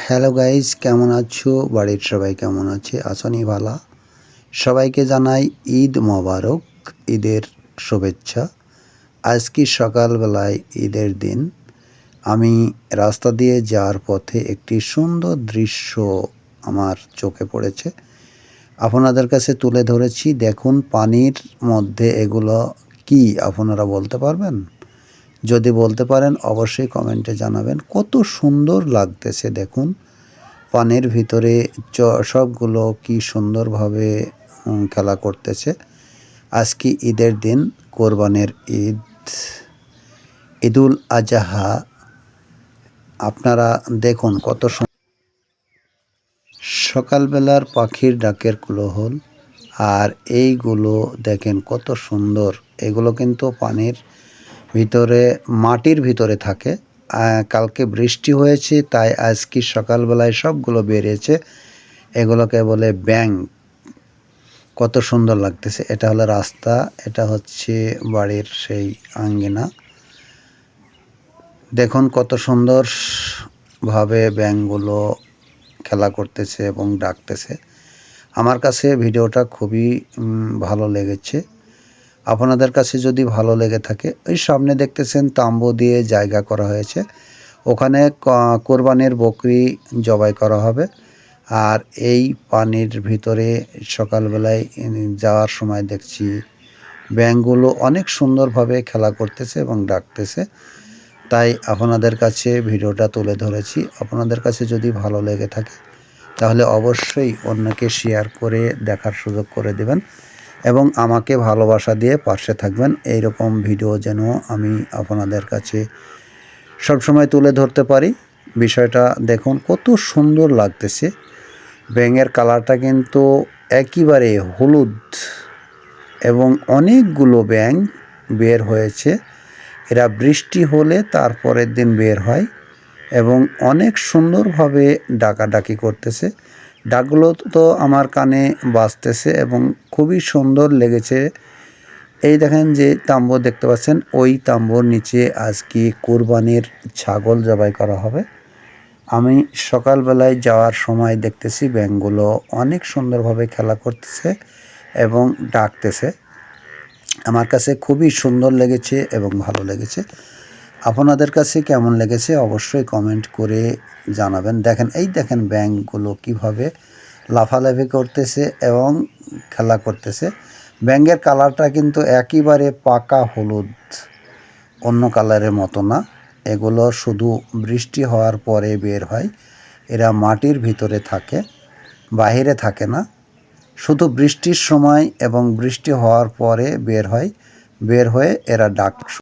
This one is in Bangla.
হ্যালো গাইস, কেমন আছো? বাড়ির সবাই কেমন আছে? আসনি ভালা। সবাইকে জানাই ঈদ মোবারক, ঈদের শুভেচ্ছা। আজকে সকালবেলায় ঈদের দিন আমি রাস্তা দিয়ে যাওয়ার পথে একটি সুন্দর দৃশ্য আমার চোখে পড়েছে, আপনাদের কাছে তুলে ধরেছি। দেখুন, পানির মধ্যে এগুলো কি আপনারা বলতে পারবেন? যদি বলতে পারেন অবশ্যই কমেন্টে জানাবেন। কত সুন্দর লাগতেছে দেখুন, পানির ভিতরে সবগুলো কি সুন্দরভাবে খেলা করতেছে। আজকে ঈদের দিন, কোরবানির ঈদ, ঈদুল আজহা। আপনারা দেখুন কত সকালবেলার পাখির ডাকের কোলাহল। আর এইগুলো দেখেন কত সুন্দর। এগুলো কিন্তু পানির ভিতরে, মাটির ভিতরে থাকে। কালকে বৃষ্টি হয়েছে, তাই আজকে সকালবেলায় সবগুলো বেরিয়েছে। এগুলোকে বলে ব্যাঙ। কত সুন্দর লাগতেছে। এটা হলো রাস্তা, এটা হচ্ছে বাড়ির সেই আঙ্গিনা। দেখুন কত সুন্দরভাবে ব্যাঙগুলো খেলা করতেছে এবং ডাকতেছে। আমার কাছে ভিডিওটা খুবই ভালো লেগেছে। আপনাদের কাছে যদি ভালো লেগে থাকে, ওই সামনে দেখতেছেন তাম্বু দিয়ে জায়গা করা হয়েছে, ওখানে কোরবানির বকরি জবাই করা হবে। আর এই পানির ভিতরে সকালবেলায় যাওয়ার সময় দেখছি ব্যাঙগুলো অনেক সুন্দরভাবে খেলা করতেছে এবং ডাকতেছে। তাই আপনাদের কাছে ভিডিওটা তুলে ধরেছি। আপনাদের কাছে যদি ভালো লেগে থাকে তাহলে অবশ্যই অন্যকে শেয়ার করে দেখার সুযোগ করে দেবেন এবং আমাকে ভালোবাসা দিয়ে পাশে থাকবেন। এইরকম ভিডিও যেন আমি আপনাদের কাছে সবসময় তুলে ধরতে পারি। বিষয়টা দেখুন কত সুন্দর লাগতেছে। ব্যাঙের কালারটা কিন্তু একেবারে হলুদ এবং অনেকগুলো ব্যাঙ বের হয়েছে। এরা বৃষ্টি হলে তারপরের দিন বের হয় এবং অনেক সুন্দরভাবে ডাকাডাকি করতেছে। ডাকগুলো তো আমার কানে বাজতেছে এবং খুবই সুন্দর লেগেছে। এই দেখেন যে তাম্বু দেখতে পাচ্ছেন, ওই তাম্বুর নিচে আজকে কোরবানির ছাগল জবাই করা হবে। আমি সকালবেলায় যাওয়ার সময় দেখতেছি ব্যাঙগুলো অনেক সুন্দরভাবে খেলা করতেছে এবং ডাকতেছে। আমার কাছে খুবই সুন্দর লেগেছে এবং ভালো লেগেছে। আপনাদের কাছে কেমন লেগেছে অবশ্যই কমেন্ট করে জানাবেন। দেখেন, এই দেখেন ব্যাঙগুলো কীভাবে লাফালাফি করতেছে এবং খেলা করতেছে। ব্যাঙের কালারটা কিন্তু একেবারে পাকা হলুদ, অন্য কালারের মতো না। এগুলো শুধু বৃষ্টি হওয়ার পরে বের হয়। এরা মাটির ভিতরে থাকে, বাহিরে থাকে না। শুধু বৃষ্টির সময় এবং বৃষ্টি হওয়ার পরে বের হয়। বের হয়ে এরা ডাক